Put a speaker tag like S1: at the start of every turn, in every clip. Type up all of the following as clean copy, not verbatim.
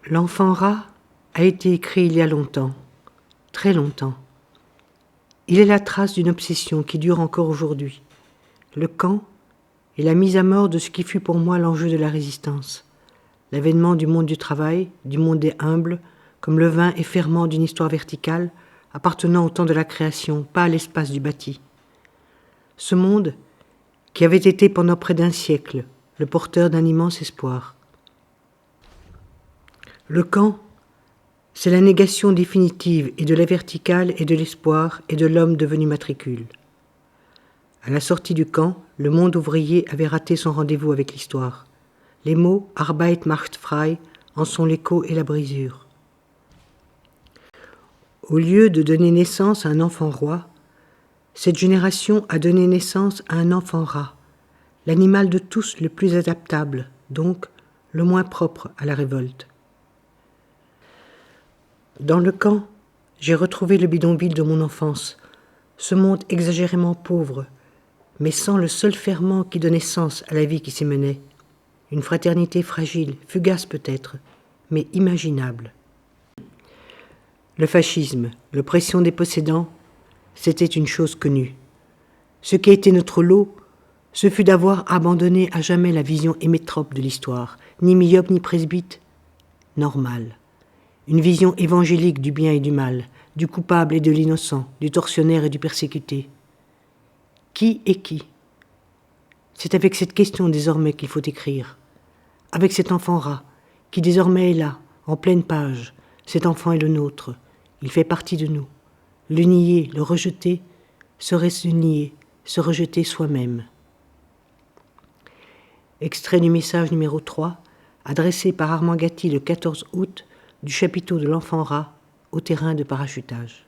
S1: L'enfant rat a été écrit il y a longtemps, très longtemps. Il est la trace d'une obsession qui dure encore aujourd'hui. Le camp est la mise à mort de ce qui fut pour moi l'enjeu de la résistance. L'avènement du monde du travail, du monde des humbles, comme le vin et ferment d'une histoire verticale, appartenant au temps de la création, pas à l'espace du bâti. Ce monde qui avait été pendant près d'un siècle le porteur d'un immense espoir. Le camp, c'est la négation définitive et de la verticale et de l'espoir et de l'homme devenu matricule. À la sortie du camp, le monde ouvrier avait raté son rendez-vous avec l'histoire. Les mots « Arbeit macht frei » en sont l'écho et la brisure. Au lieu de donner naissance à un enfant roi, cette génération a donné naissance à un enfant rat, l'animal de tous le plus adaptable, donc le moins propre à la révolte. Dans le camp, j'ai retrouvé le bidonville de mon enfance, ce monde exagérément pauvre, mais sans le seul ferment qui donnait sens à la vie qui s'y menait. Une fraternité fragile, fugace peut-être, mais imaginable. Le fascisme, l'oppression des possédants, c'était une chose connue. Ce qui a été notre lot, ce fut d'avoir abandonné à jamais la vision hémétrope de l'histoire, ni myope ni presbyte, normale. Une vision évangélique du bien et du mal, du coupable et de l'innocent, du tortionnaire et du persécuté. Qui est qui ? C'est avec cette question désormais qu'il faut écrire. Avec cet enfant rat, qui désormais est là, en pleine page. Cet enfant est le nôtre, il fait partie de nous. Le nier, le rejeter, serait se nier, se rejeter soi-même. Extrait du message numéro 3, adressé par Armand Gatti le 14 août, du chapiteau de l'enfant rat au terrain de parachutage.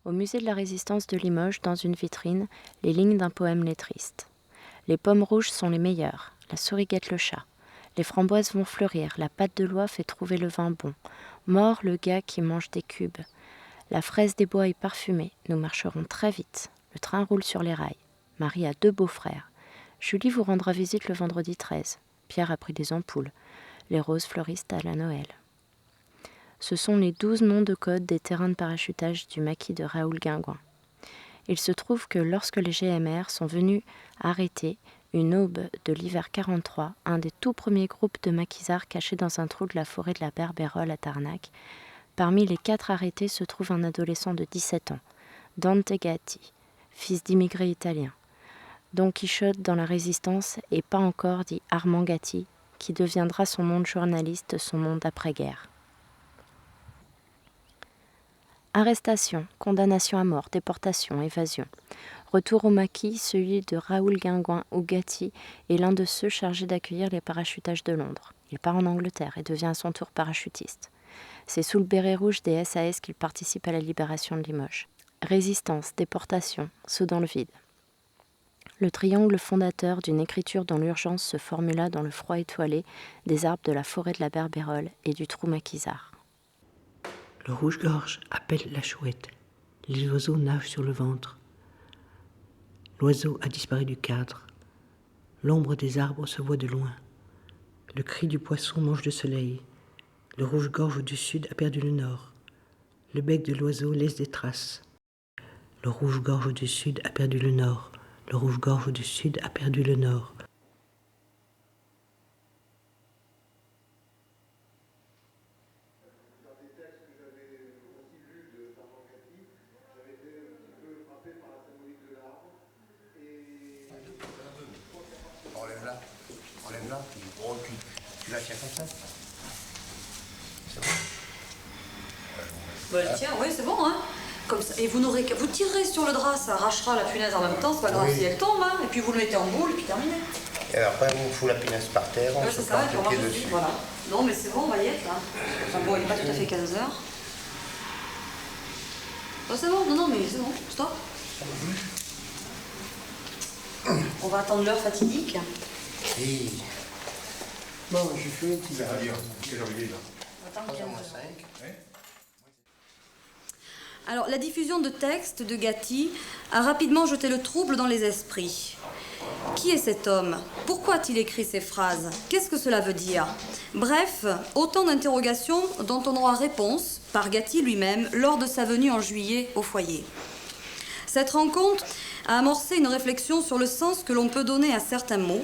S2: Au musée de la Résistance de Limoges, dans une vitrine, les lignes d'un poème lettriste. Les pommes rouges sont les meilleures, la souris guette le chat. Les framboises vont fleurir, la pâte de l'oie fait trouver le vin bon. Mort le gars qui mange des cubes. La fraise des bois est parfumée, nous marcherons très vite. Le train roule sur les rails. Marie a 2 beaux-frères. Julie vous rendra visite le vendredi 13. Pierre a pris des ampoules. Les roses fleurissent à la Noël. Ce sont les 12 noms de code des terrains de parachutage du maquis de Raoul Guingouin. Il se trouve que lorsque les GMR sont venus arrêter, une aube de l'hiver 43, un des tout premiers groupes de maquisards cachés dans un trou de la forêt de la Berbérole à Tarnac, parmi les 4 arrêtés se trouve un adolescent de 17 ans, Dante Gatti, fils d'immigrés italiens. Don Quichotte dans la Résistance et pas encore dit Armand Gatti, qui deviendra son nom de journaliste, son nom d'après-guerre. Arrestation, condamnation à mort, déportation, évasion. Retour au maquis, celui de Raoul Guingouin ou Gatti est l'un de ceux chargés d'accueillir les parachutages de Londres. Il part en Angleterre et devient à son tour parachutiste. C'est sous le béret rouge des SAS qu'il participe à la libération de Limoges. Résistance, déportation, saut dans le vide. Le triangle fondateur d'une écriture dans l'urgence se formula dans le froid étoilé des arbres de la forêt de la Berbérole et du trou maquisard.
S1: Le rouge-gorge appelle la chouette. Les oiseaux nagent sur le ventre. L'oiseau a disparu du cadre. L'ombre des arbres se voit de loin. Le cri du poisson mange le soleil. Le rouge-gorge du sud a perdu le nord. Le bec de l'oiseau laisse des traces. Le rouge-gorge du sud a perdu le nord. Le rouge-gorge du sud a perdu le nord.
S3: Enlève-la, puis tu la tiens comme ça. C'est bon.
S4: Bah, tiens, oui, c'est bon, hein. Comme ça. Et vous n'aurez qu'à... Vous tirerez sur le drap, ça arrachera la punaise en même temps, c'est pas grave si elle tombe, hein. Et puis vous le mettez en boule, et puis terminé.
S3: Et après, on fout la pinasse par terre, on
S4: Ouais,
S3: se
S4: c'est ça, et
S3: porte
S4: puis
S3: le
S4: on
S3: pied
S4: marche
S3: dessus.
S4: dessus, voilà. Non, mais c'est bon, on va y être là. Enfin bon, il n'est pas tout à fait 15 heures. Oh, c'est bon, non, mais c'est bon, stop. On va attendre l'heure fatidique.
S3: Et... Bon, je fais un petit verre.
S4: On va attendre 15 heures.
S3: 5.
S4: Alors, la diffusion de textes de Gatti a rapidement jeté le trouble dans les esprits. Qui est cet homme? Pourquoi a-t-il écrit ces phrases? Qu'est-ce que cela veut dire? Bref, autant d'interrogations dont on aura réponse par Gatti lui-même lors de sa venue en juillet au foyer. Cette rencontre a amorcé une réflexion sur le sens que l'on peut donner à certains mots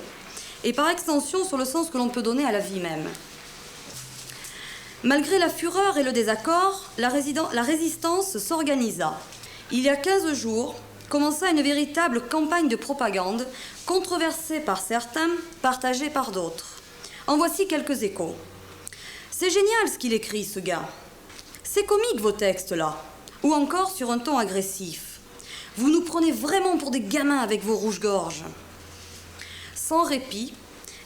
S4: et par extension sur le sens que l'on peut donner à la vie même. Malgré la fureur et le désaccord, la résistance s'organisa. Il y a 15 jours, commença une véritable campagne de propagande, controversée par certains, partagée par d'autres. En voici quelques échos. C'est génial ce qu'il écrit, ce gars. C'est comique vos textes là. Ou encore sur un ton agressif. Vous nous prenez vraiment pour des gamins avec vos rouges-gorges. Sans répit,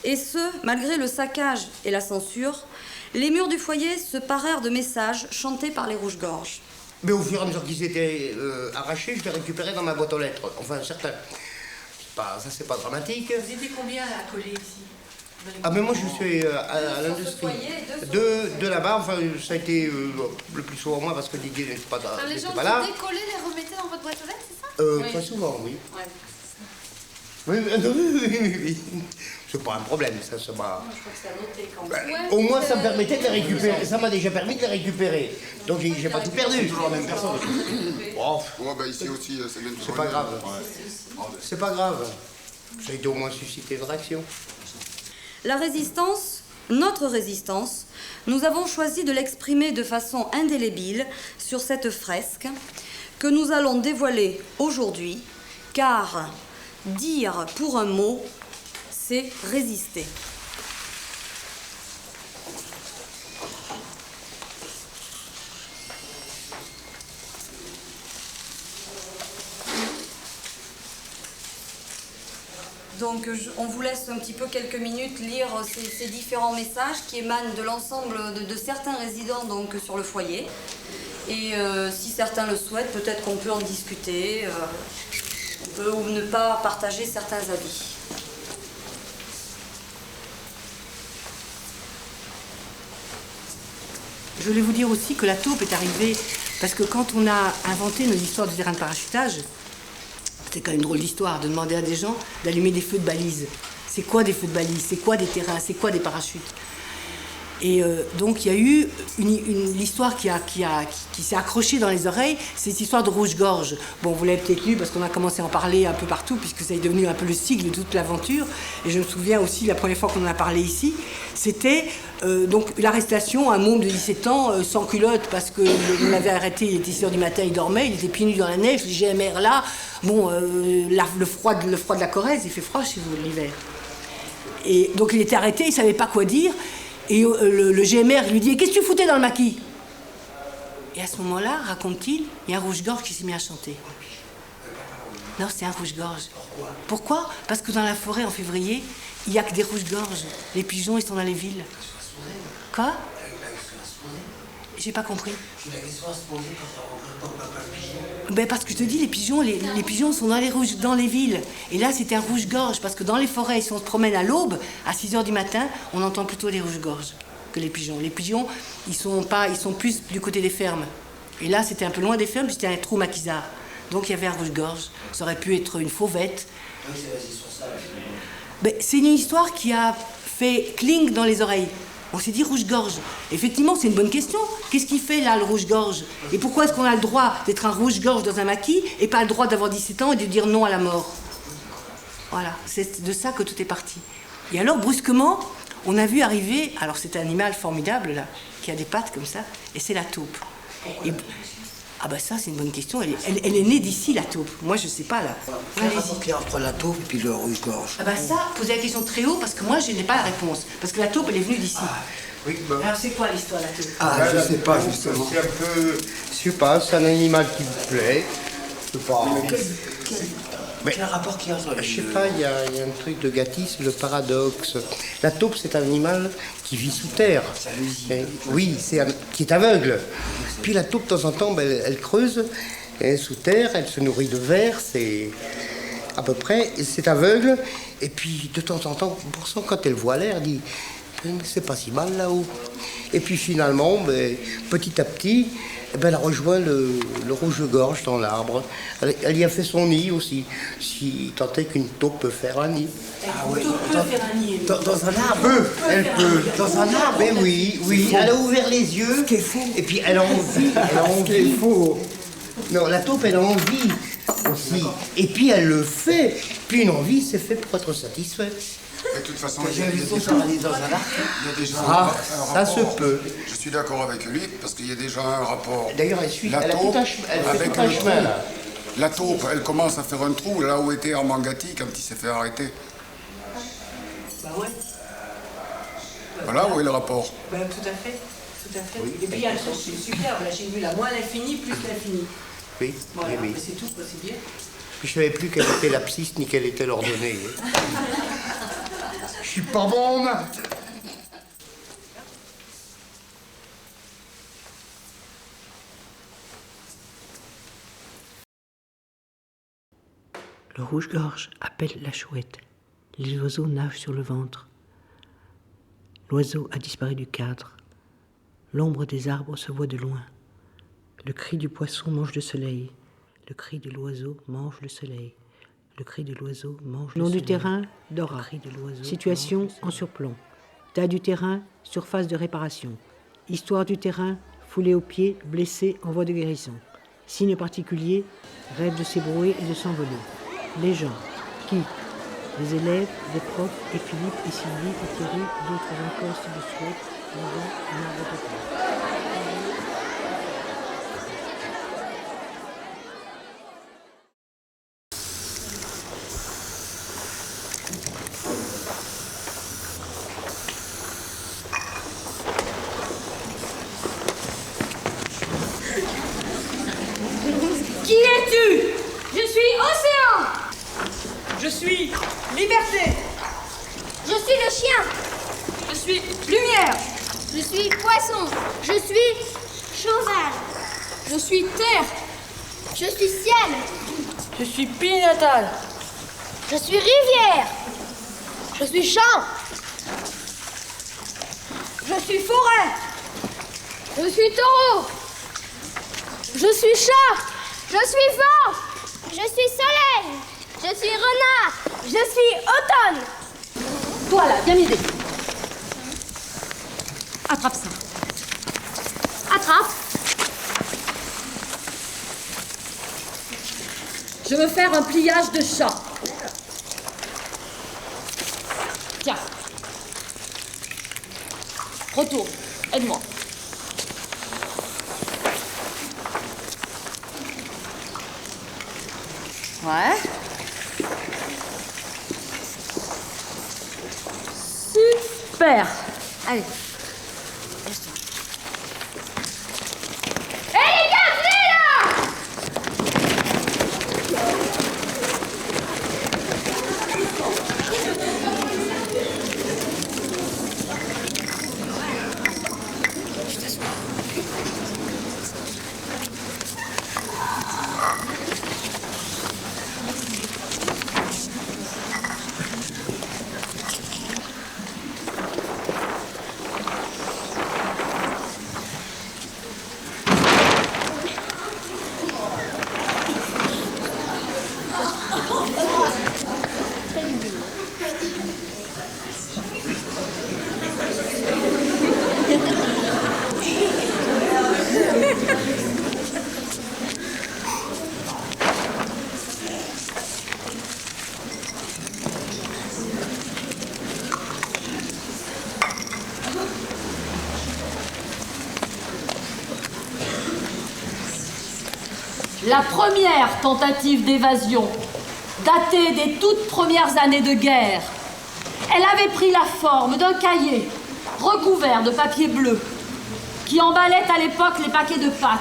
S4: et ce, malgré le saccage et la censure, les murs du foyer se parèrent de messages chantés par les rouges-gorges.
S3: Mais au fur et à mesure qu'ils étaient arrachés, je les récupérais dans ma boîte aux lettres. Enfin, certains. Ça, c'est pas dramatique.
S5: Vous étiez combien à coller ici?
S3: Ah, mais moi, je suis à l'industrie. De là-bas, enfin, ça a été le plus souvent moi, parce que Didier n'était pas,
S5: Les gens
S3: pas là.
S5: qui décollaient, les remettaient dans votre boîte aux lettres, c'est ça?
S3: Très souvent, oui.
S4: Ouais.
S3: Oui. C'est pas un problème, ça se va.
S4: Je crois que c'est à noter quand même.
S5: Ouais,
S3: Au moins, ça me permettait de les récupérer. Ça m'a déjà permis de les récupérer. Donc, j'ai pas tout perdu.
S6: Toujours la même personne.
S3: Oh,
S6: Ouais, bah ici aussi, c'est même
S3: c'est pas grave. C'est pas grave. Ça a été au moins suscité une réaction.
S4: La résistance, notre résistance, nous avons choisi de l'exprimer de façon indélébile sur cette fresque que nous allons dévoiler aujourd'hui, car dire pour un mot, c'est résister. Donc on vous laisse un petit peu quelques minutes lire ces différents messages qui émanent de l'ensemble de certains résidents donc, sur le foyer. Et si certains le souhaitent, peut-être qu'on peut en discuter, on peut ou ne pas partager certains avis.
S1: Je voulais vous dire aussi que la taupe est arrivée parce que quand on a inventé nos histoires du terrain de parachutage, c'est quand même une drôle d'histoire de demander à des gens d'allumer des feux de balise. C'est quoi des feux de balise? C'est quoi des terrains? C'est quoi des parachutes? Et donc il y a eu l'histoire qui s'est accrochée dans les oreilles, c'est cette histoire de rouge-gorge. Bon, vous l'avez peut-être lu parce qu'on a commencé à en parler un peu partout puisque ça est devenu un peu le sigle de toute l'aventure. Et je me souviens aussi la première fois qu'on en a parlé ici, c'était donc l'arrestation, un môme de 17 ans sans culotte parce qu'on l'avait arrêté, il était 6 h du matin, il dormait, il était pieds nus dans la neige, le GMR là, bon, le froid de la Corrèze, il fait froid chez vous l'hiver. Et donc il était arrêté, il ne savait pas quoi dire. Et le GMR lui dit « Qu'est-ce que tu foutais dans le maquis ?» Et à ce moment-là, raconte-t-il, il y a un rouge-gorge qui s'est mis à chanter. Non, c'est un rouge-gorge. Pourquoi? Parce que dans la forêt, en février, il n'y a que des rouges-gorges. Les pigeons, ils sont dans les villes. Quoi? J'ai pas compris. Ben parce que je te dis, les pigeons sont dans les villes. Et là, c'était un rouge-gorge, parce que dans les forêts, si on se promène à l'aube, à 6 h du matin, on entend plutôt les rouges-gorges que les pigeons. Les pigeons, ils sont plus du côté des fermes. Et là, c'était un peu loin des fermes, c'était un trou maquisard. Donc il y avait un rouge-gorge. Ça aurait pu être une fauvette. Ben, c'est une histoire qui a fait cling dans les oreilles. On s'est dit rouge-gorge. Effectivement, c'est une bonne question. Qu'est-ce qui fait là le rouge-gorge? Et pourquoi est-ce qu'on a le droit d'être un rouge-gorge dans un maquis et pas le droit d'avoir 17 ans et de dire non à la mort? Voilà, c'est de ça que tout est parti. Et alors, brusquement, on a vu arriver, alors c'est un animal formidable là, qui a des pattes comme ça, et c'est la taupe. Et, ah bah ça, c'est une bonne question. Elle est née d'ici, la taupe. Moi, je sais pas là.
S7: Quel rapport qu'il y a entre la taupe et puis le rouge-gorge?
S1: Ah bah ça, posez la question très haut parce que moi, je n'ai pas la réponse. Parce que la taupe, elle est venue d'ici.
S3: Oui, bah.
S1: Alors c'est quoi l'histoire de la taupe?
S7: Ah, je sais pas, justement.
S3: C'est un peu. Je sais pas, c'est un animal qui me plaît. C'est pas. Mais,
S7: quel rapport qu'il y a entre les
S3: je sais
S7: deux?
S3: pas, il y a un truc de Gatti, c'est le paradoxe. La taupe, c'est un animal qui vit sous terre. Oui, qui est aveugle. Puis la taupe, de temps en temps, ben, elle creuse, elle est sous terre, elle se nourrit de vers, c'est à peu près, c'est aveugle. Et puis, de temps en temps, pourtant, quand elle voit l'air, elle dit, c'est pas si mal là-haut. Et puis finalement, ben, petit à petit, eh ben, elle rejoint le rouge-gorge dans l'arbre. Elle y a fait son nid aussi, si tant est qu'une taupe peut faire un nid.
S7: Ah oui, dans un arbre.
S3: Elle peut. Dans un arbre. Mais oui, oui. Elle a ouvert les yeux.
S7: Ce qui est faux.
S3: Et puis elle a envie. Elle a envie.
S7: Ce qui est faux.
S3: Non, la taupe, elle a envie aussi. Et puis elle le fait. Puis une envie, c'est fait pour être satisfaite.
S6: De toute façon,
S7: T'as
S6: il y a
S7: jamais vu
S6: déjà,
S7: ça aller dans un arbre?
S6: il y a déjà
S3: Ah,
S6: un
S3: ça
S6: rapport.
S3: se peut.
S6: Je suis d'accord avec lui parce qu'il y a déjà un rapport.
S3: D'ailleurs, elle suit.
S6: La
S3: Elle a
S6: taupe
S3: tout un chemin. Elle fait
S6: avec
S3: tout un
S6: le
S3: chemin
S6: trou.
S3: là.
S6: La taupe, elle commence à faire un trou là où était Armangati quand il s'est fait arrêter.
S8: Bah ouais,
S6: Voilà où est le rapport.
S8: bah, tout à fait. Tout à fait. Et puis il y a le truc superbe, là j'ai vu la moins l'infini plus l'infini.
S3: Oui,
S8: Voilà,
S3: oui, oui.
S8: mais c'est tout, quoi, c'est bien.
S3: Puis je savais plus quelle était l'abscisse ni quelle était l'ordonnée. Je suis pas bon en maths.
S1: Le rouge-gorge appelle la chouette. Les oiseaux nagent sur le ventre. L'oiseau a disparu du cadre. L'ombre des arbres se voit de loin. Le cri du poisson mange le soleil. Le cri de l'oiseau mange le soleil. Le cri de l'oiseau mange le soleil. Nom du terrain, Dora. Situation en surplomb. Tas du terrain, surface de réparation. Histoire du terrain, foulé aux pieds, blessé en voie de guérison. Signe particulier, rêve de s'ébrouer et de s'envoler. Les gens, qui? Les élèves, des profs, et Philippe, et Sylvie, et Thierry, d'autres encore si le souhaitent, devant un arbre de terre.
S4: Qui es-tu?
S5: Je suis océan.
S8: Je suis liberté.
S5: Je suis le chien.
S8: Je suis lumière.
S5: Je suis poisson. Je suis cheval. Je suis terre. Je suis ciel.
S8: Je suis pays natal.
S5: Je suis rivière. Je suis champ.
S4: Je suis forêt.
S5: Je suis taureau. Je suis chat. Je suis vent. Je suis soleil. Je suis renard. Je suis automne.
S4: Toi là, viens m'aider. Attrape ça. Attrape. Je veux faire un pliage de chat. Tiens. Retourne. Aide-moi. Ouais. Super. Allez. Laisse-toi.
S5: Hé les gars, venez là!
S4: La première tentative d'évasion, datée des toutes premières années de guerre, elle avait pris la forme d'un cahier recouvert de papier bleu qui emballait à l'époque les paquets de pâtes.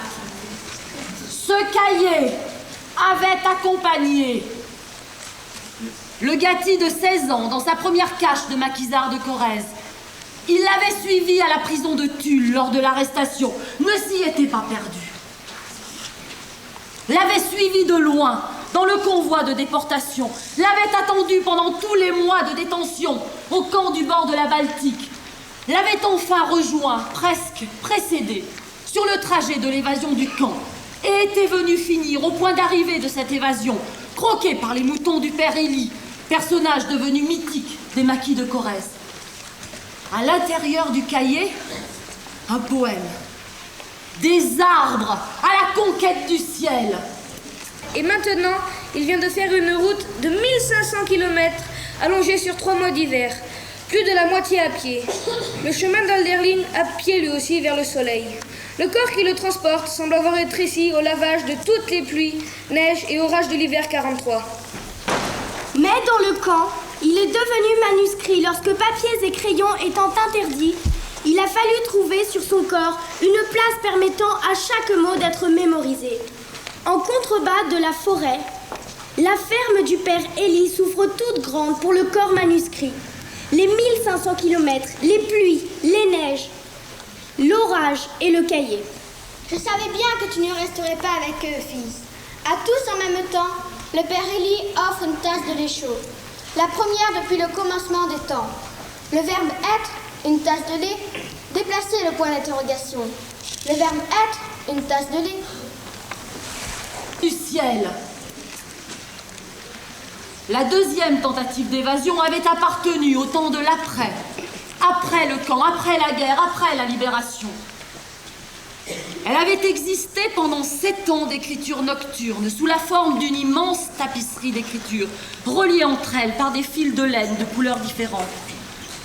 S4: Ce cahier avait accompagné
S9: Le Gatti de 16 ans, dans sa première cache de maquisard de Corrèze. Il l'avait suivi à la prison de Tulle lors de l'arrestation, ne s'y était pas perdu. L'avait suivi de loin, dans le convoi de déportation, l'avait attendu pendant tous les mois de détention, au camp du bord de la Baltique, l'avait enfin rejoint, presque précédé, sur le trajet de l'évasion du camp, et était venu finir au point d'arrivée de cette évasion, croqué par les moutons du père Élie, personnage devenu mythique des maquis de Corrèze. À l'intérieur du cahier, un poème. Des arbres à la conquête du ciel.
S5: Et maintenant, il vient de faire une route de 1500 km allongée sur 3 mois d'hiver, plus de la moitié à pied. Le chemin d'Alderlin à pied lui aussi vers le soleil. Le corps qui le transporte semble avoir rétréci au lavage de toutes les pluies, neiges et orages de l'hiver 43.
S10: Mais dans le camp, il est devenu manuscrit lorsque papiers et crayons étant interdits, il a fallu trouver sur son corps une place permettant à chaque mot d'être mémorisé. En contrebas de la forêt, la ferme du père Élie souffre toute grande pour le corps manuscrit. Les 1500 km, les pluies, les neiges, l'orage et le cahier.
S5: Je savais bien que tu ne resterais pas avec eux, fils. À tous en même temps, le père Élie offre une tasse de lait chaud. La première depuis le commencement des temps. Le verbe être, une tasse de lait, déplacer le point d'interrogation. Le verbe être, une tasse de lait.
S9: Du ciel. La deuxième tentative d'évasion avait appartenu au temps de l'après. Après le camp, après la guerre, après la libération. Elle avait existé pendant 7 ans d'écriture nocturne, sous la forme d'une immense tapisserie d'écriture, reliée entre elles par des fils de laine de couleurs différentes.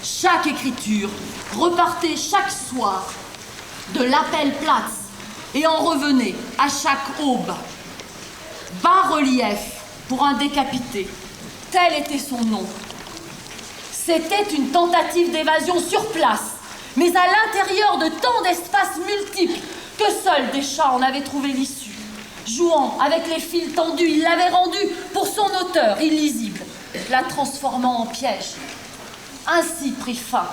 S9: Chaque écriture repartait chaque soir de l'Appelplatz et en revenait à chaque aube. Bas-relief pour un décapité, tel était son nom. C'était une tentative d'évasion sur place, mais à l'intérieur de tant d'espaces multiples que seuls des chats en avaient trouvé l'issue. Jouant avec les fils tendus, il l'avait rendue pour son auteur illisible, la transformant en piège. Ainsi prit fin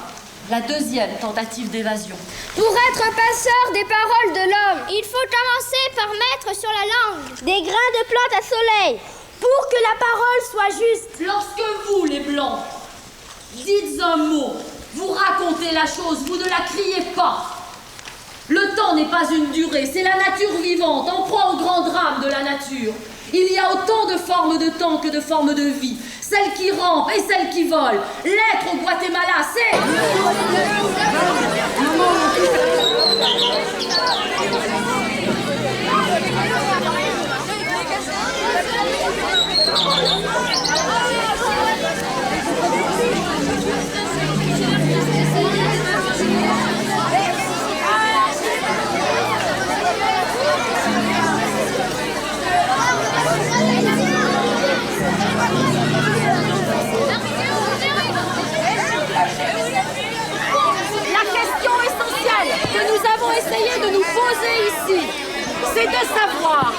S9: la deuxième tentative d'évasion.
S5: Pour être passeur des paroles de l'homme, il faut commencer par mettre sur la langue des grains de plantes à soleil,
S10: pour que la parole soit juste.
S9: Lorsque vous, les Blancs, dites un mot, vous racontez la chose, vous ne la criez pas. Le temps n'est pas une durée, c'est la nature vivante, en proie au grand drame de la nature. Il y a autant de formes de temps que de formes de vie. Celles qui rampent et celles qui volent. L'être au Guatemala, c'est... Essayez de nous poser ici, c'est de savoir,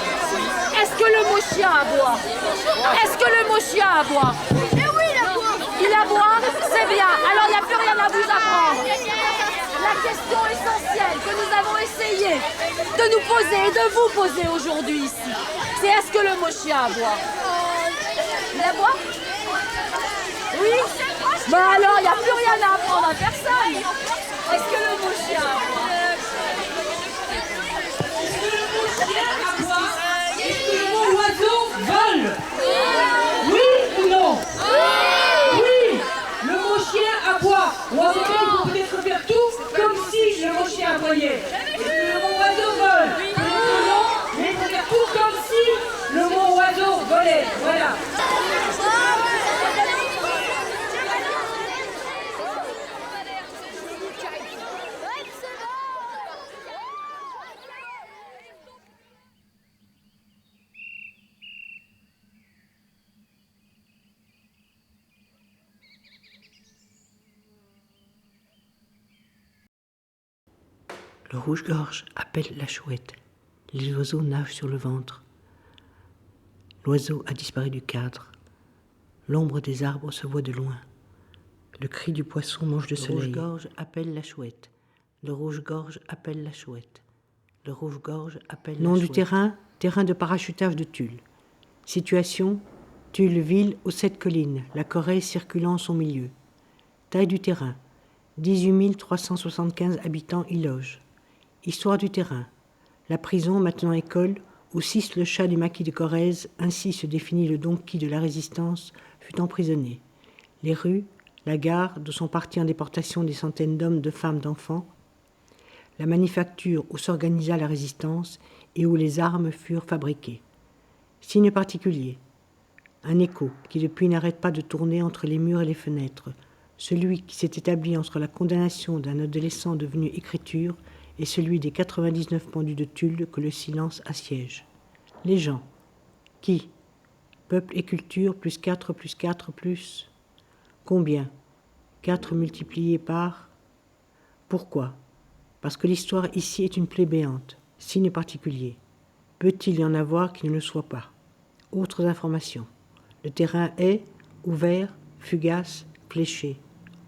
S9: est-ce que le mot chien aboie? Est-ce que le mot chien aboie?
S5: Eh oui, il aboie.
S9: Il aboie? C'est bien, alors il n'y a plus rien à vous apprendre. La question essentielle que nous avons essayé de nous poser et de vous poser aujourd'hui ici, c'est est-ce que le mot chien aboie? Il aboie? Oui? Ben alors il n'y a plus rien à apprendre à personne. Est-ce que le mot chien aboie?
S8: Est-ce que le mot oiseau vole? Oui ou non? Oui. Le mot chien aboie. Ou en effet, il faut peut-être faire tout comme si le mot chien aboyait. Est-ce que le mot oiseau vole? Non, mais il faut faire tout comme si le mot oiseau volait. Voilà.
S1: Le rouge-gorge appelle la chouette. Les oiseaux nagent sur le ventre. L'oiseau a disparu du cadre. L'ombre des arbres se voit de loin. Le cri du poisson mange le soleil. Le rouge-gorge appelle la chouette. Le rouge-gorge appelle la chouette. Le rouge-gorge appelle la chouette. Nom du terrain, terrain de parachutage de Tulle. Situation, Tulle ville aux 7 collines, la Corrèze circulant en son milieu. Taille du terrain, 18 375 habitants y logent. Histoire du terrain, la prison, maintenant école, où Cis le chat du maquis de Corrèze, ainsi se définit le donkey de la résistance, fut emprisonné. Les rues, la gare, d'où sont partis en déportation des centaines d'hommes, de femmes, d'enfants, la manufacture où s'organisa la résistance et où les armes furent fabriquées. Signe particulier, un écho qui depuis n'arrête pas de tourner entre les murs et les fenêtres, celui qui s'est établi entre la condamnation d'un adolescent devenu écriture et celui des 99 pendus de Tulle que le silence assiège. Les gens, qui, peuple et culture, plus 4 plus 4 plus... Combien? 4 multiplié par... Pourquoi? Parce que l'histoire ici est une plaie béante. Signe particulier. Peut-il y en avoir qui ne le soient pas? Autres informations. Le terrain est ouvert, fugace, fléché.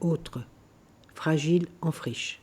S1: Autre. Fragile en friche.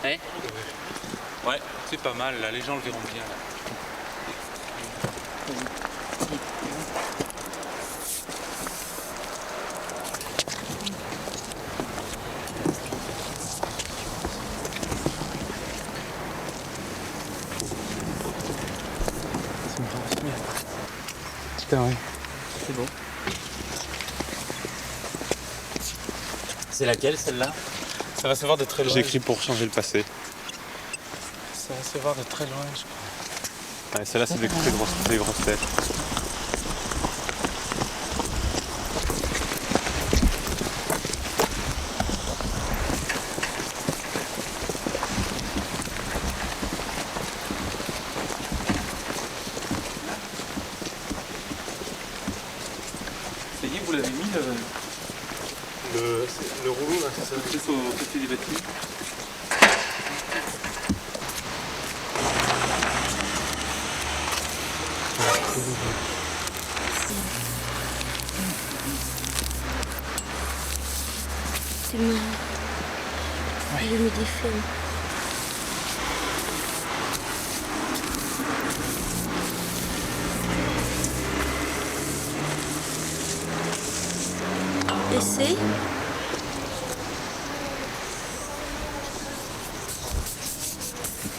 S11: Ouais. Ouais, c'est pas mal, là, les gens le verront bien. Là. Putain, ouais. C'est bon. C'est laquelle, celle-là? Ça va se voir de très loin.
S12: J'écris pour changer le passé.
S11: Ça va se voir de très loin, je crois.
S12: Ouais, celle-là, c'est des grosses têtes.
S11: Ça y est, vous l'avez mis le rouleau, là, c'est ça? C'est au côté des bâtiments.
S10: C'est marrant. J'ai mis des films. Essaye.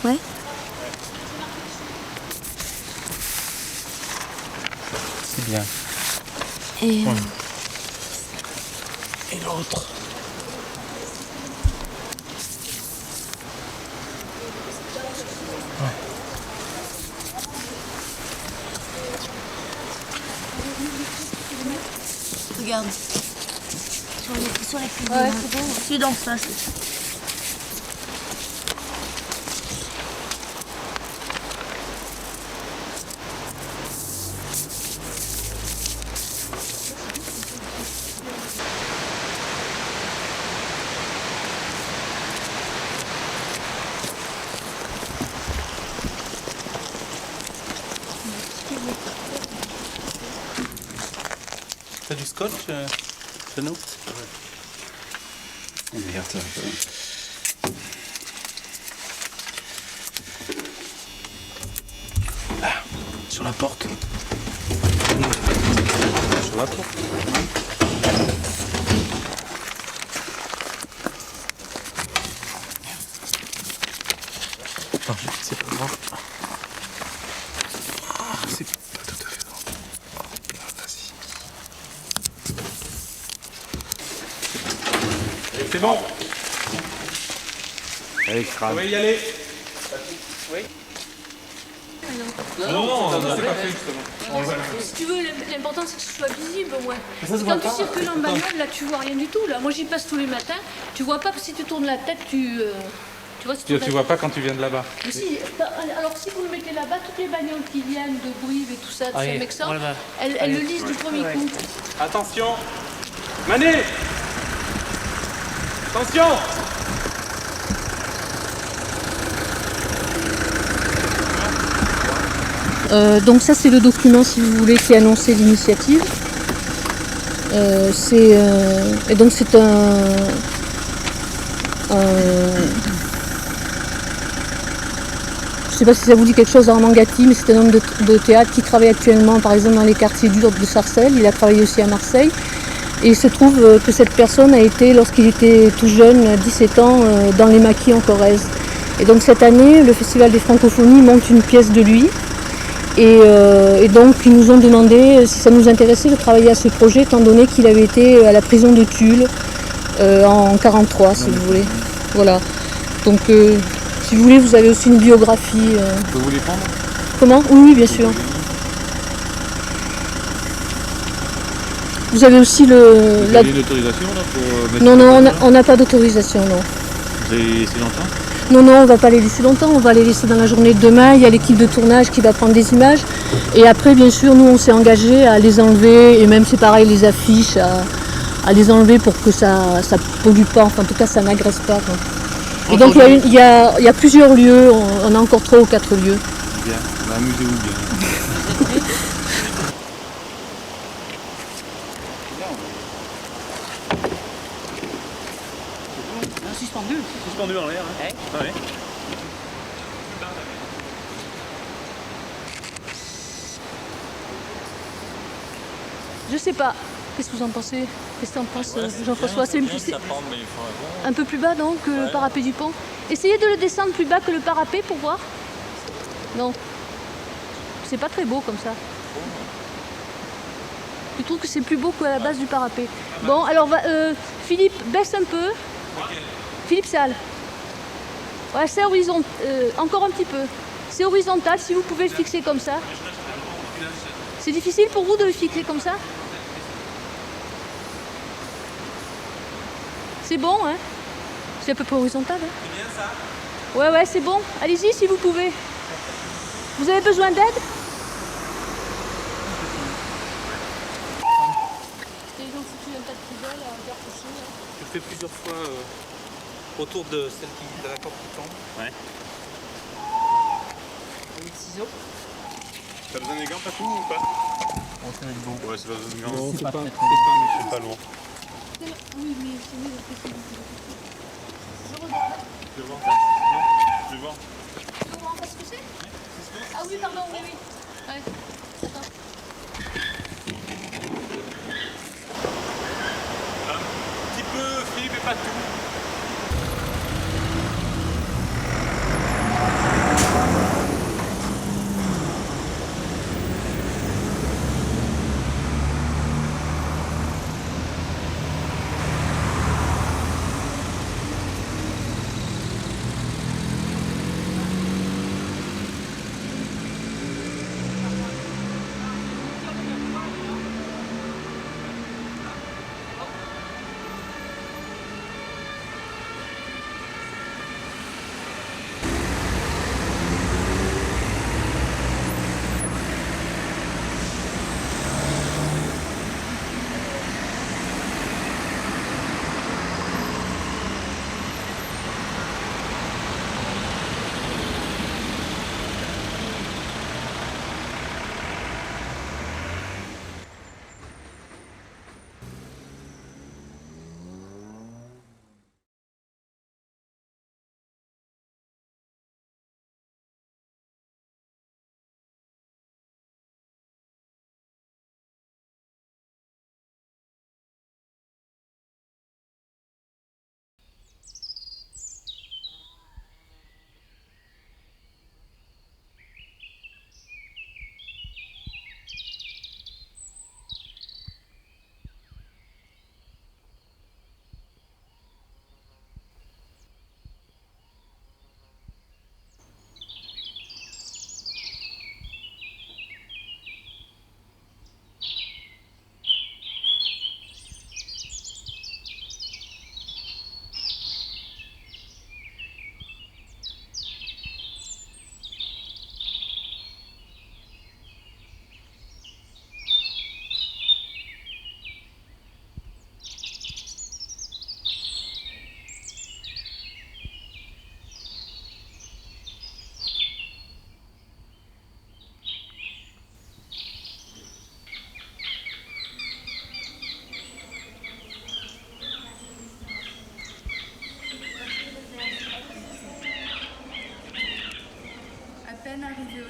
S10: Ouais.
S11: C'est bien.
S10: Et,
S11: Et l'autre.
S10: regarde. Sur les plus ouais, c'est bon. Celui d'en face.
S11: T'as du scotch, Jeannot?
S12: Ouais. Merde, ça.
S11: Ah, sur la porte.
S12: Sur la porte.
S11: Attends, c'est pas grave. C'est pas tout à fait drôle. Vas-y. C'est bon.
S12: Allez, crâne.
S11: Vous pouvez y aller. Oui.
S10: Alors,
S11: Non, on n'a pas fait justement.
S13: Si tu veux, l'important c'est que ce soit visible au moins.
S7: Ça se
S13: Et
S7: voit
S13: quand tu
S7: pas.
S13: circules en bagnole, là tu vois rien du tout. Là. Moi j'y passe tous les matins, tu vois pas, si tu tournes la tête, tu vois si
S11: Tu vois pas quand tu viens de là-bas.
S13: Mais si, alors si vous le mettez là-bas, toutes les bagnoles qui viennent de Brive et tout ça, de Saint-Mexan, elles le lisent du premier coup.
S11: Attention Mané Attention
S13: Donc ça c'est le document, si vous voulez, qui annonçait l'initiative. Et donc c'est je ne sais pas si ça vous dit quelque chose, Armand Gatti, mais c'est un homme de théâtre qui travaille actuellement, par exemple, dans les quartiers durs de Sarcelles. Il a travaillé aussi à Marseille. Et il se trouve que cette personne a été, lorsqu'il était tout jeune, à 17 ans, dans les maquis en Corrèze. Et donc cette année, le Festival des Francophonies monte une pièce de lui. Et donc ils nous ont demandé si ça nous intéressait de travailler à ce projet, étant donné qu'il avait été à la prison de Tulle en 1943, si vous voulez. Voilà. Donc si vous voulez, vous avez aussi une biographie.
S11: Je peux vous les prendre?
S13: Comment? Oui, bien sûr. Vous avez aussi le...
S12: Vous avez une autorisation là pour mettre...
S13: Non, on n'a pas d'autorisation, non.
S12: Vous avez laissé longtemps?
S13: Non, on ne va pas les laisser longtemps, on va les laisser dans la journée de demain. Il y a l'équipe de tournage qui va prendre des images. Et après, bien sûr, nous, on s'est engagé à les enlever, et même c'est pareil, les affiches, à les enlever pour que ça ne pollue pas, enfin en tout cas, ça n'agresse pas, quoi. Et donc, il y a plusieurs lieux, on a encore 3 ou 4 lieux.
S12: Bien, amusez-vous bien.
S7: Suspendu en l'air. Hein. Ouais.
S13: Je sais pas. Qu'est-ce que vous en pensez? Qu'est-ce que tu en penses, Jean-François? C'est un peu plus bas, donc, que le parapet du pont. Essayez de le descendre plus bas que le parapet pour voir. Non. C'est pas très beau comme ça. Je trouve que c'est plus beau qu'à la base du parapet. Bon, alors, Philippe, baisse un peu. Philippe Salle. Ouais, c'est horizontal. Encore un petit peu. C'est horizontal, si vous pouvez le fixer comme ça. C'est difficile pour vous de le fixer comme ça? C'est bon, hein? C'est à peu près horizontal, hein? C'est bien ça? Ouais, c'est bon. Allez-y si vous pouvez. Vous avez besoin d'aide? Ils ont foutu un tas de poubelles à faire coucher.
S11: Je fais plusieurs fois autour de celle de la corde qui tombe. Ouais.
S13: Avec le ciseau.
S11: T'as besoin des gants, Patou, ou pas?
S12: On va mettre bon. Ouais, c'est pas besoin de gants.
S11: Non, c'est pas loin.
S13: Oui, mais c'est mieux parce que je regarde.
S11: Je vais voir. Non, je vais voir.
S13: Comment on va se coucher? Ah oui, pardon, oui. Ouais, d'accord.
S11: Un petit peu, Philippe, et pas tout.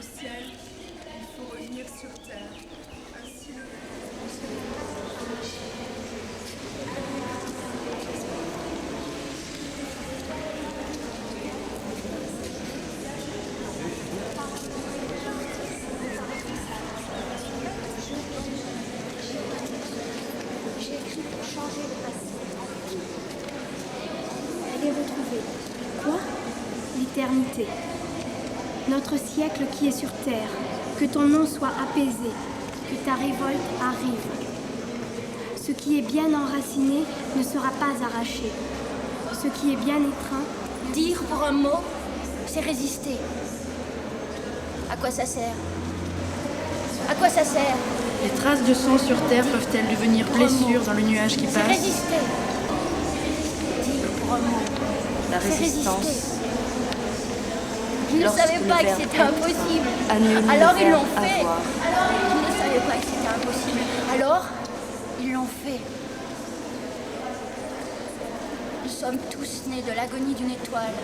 S14: ciel, il faut revenir sur terre. Ainsi le
S10: J'ai écrit pour changer le passé. Elle est retrouvée. Quoi? L'éternité. Notre siècle qui est sur terre. Que ton nom soit apaisé. Que ta révolte arrive. Ce qui est bien enraciné ne sera pas arraché. Ce qui est bien étreint.
S15: Dire pour un mot, c'est résister. À quoi ça sert? À quoi ça sert?
S16: Les traces de sang sur terre peuvent-elles devenir blessures dans le nuage qui
S15: C'est
S16: passe?
S15: résister. Dire pour un mot.
S2: La
S15: c'est
S2: résistance.
S15: résister. Ils ne
S2: Lorsque
S15: savaient
S2: le
S15: pas que
S2: verbe
S15: c'était
S2: être
S15: impossible.
S2: annule le
S15: Alors ils
S2: verbe
S15: l'ont fait.
S2: avoir.
S15: Ils ne savaient pas que c'était impossible. Alors ils l'ont fait. Nous sommes tous nés de l'agonie d'une étoile.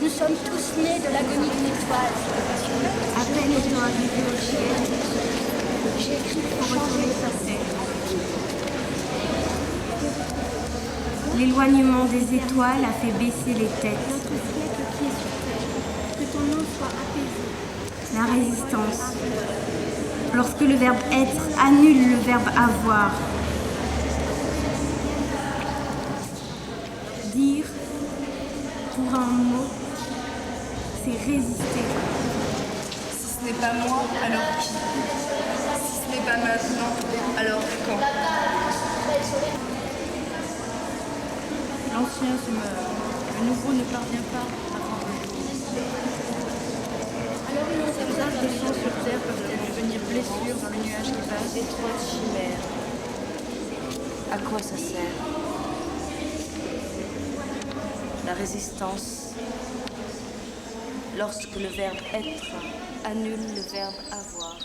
S15: Nous sommes tous nés de l'agonie d'une étoile.
S10: À peine étant arrivé au ciel, j'ai écrit pour retourner sa terre. L'éloignement des étoiles a fait baisser les têtes. Notre siècle qui est sur terre, que ton nom soit apaisé. La résistance. Lorsque le verbe être annule le verbe avoir. Dire pour un mot, c'est résister.
S14: Si ce n'est pas moi, alors qui? Si ce n'est pas maintenant, alors quand?
S16: L'ancien se meurt, le nouveau ne parvient pas à rendre le jour. Alors ces traces de sang sur terre peuvent-elles devenir blessures dans le nuage qui passe?
S2: Étroite chimère. À quoi ça sert? La résistance. Lorsque le verbe être annule le verbe avoir.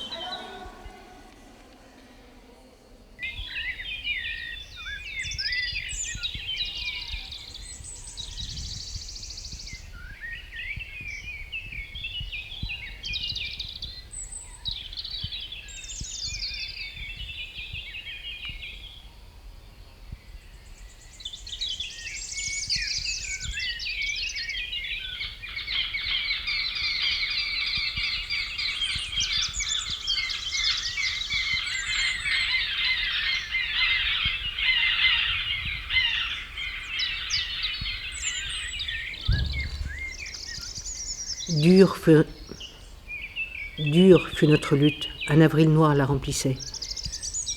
S1: Dure fut notre lutte, un avril noir la remplissait.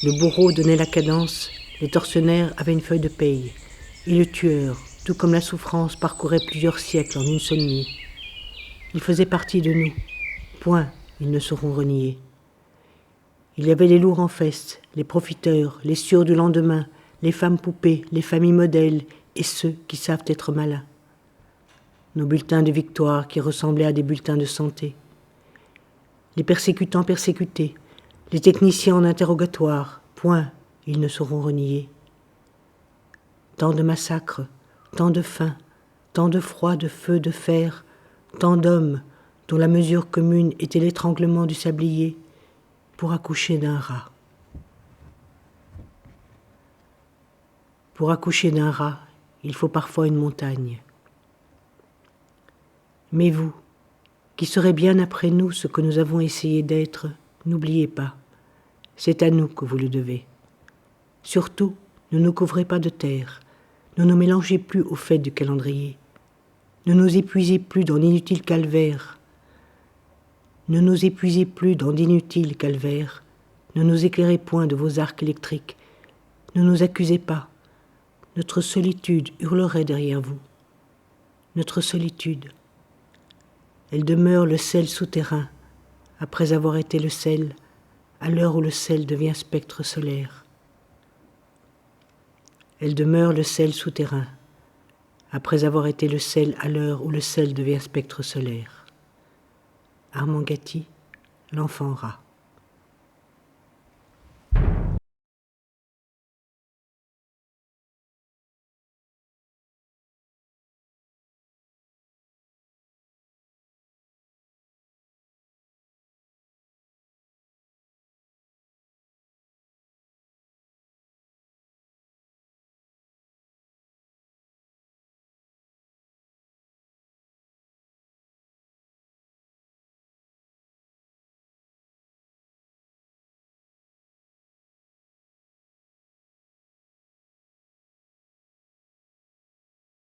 S1: Le bourreau donnait la cadence, les tortionnaires avaient une feuille de paye, et le tueur, tout comme la souffrance, parcourait plusieurs siècles en une seule nuit. Il faisait partie de nous, point ils ne sauront renier. Il y avait les lourds en feste, les profiteurs, les sieurs du lendemain, les femmes poupées, les familles modèles, et ceux qui savent être malins. Nos bulletins de victoire qui ressemblaient à des bulletins de santé. Les persécutants persécutés, les techniciens en interrogatoire, point, ils ne sauront renier. Tant de massacres, tant de faim, tant de froid, de feu, de fer, tant d'hommes dont la mesure commune était l'étranglement du sablier pour accoucher d'un rat. Pour accoucher d'un rat, il faut parfois une montagne. Mais vous, qui serez bien après nous ce que nous avons essayé d'être, n'oubliez pas, c'est à nous que vous le devez. Surtout, ne nous couvrez pas de terre, ne nous mélangez plus au fait du calendrier, ne nous épuisez plus dans l'inutile calvaire, ne nous épuisez plus dans d'inutiles calvaires, ne nous éclairez point de vos arcs électriques, ne nous accusez pas, notre solitude hurlerait derrière vous, notre solitude. Elle demeure le sel souterrain, après avoir été le sel, à l'heure où le sel devient spectre solaire. Elle demeure le sel souterrain, après avoir été le sel à l'heure où le sel devient spectre solaire. Armand Gatti, l'enfant rat.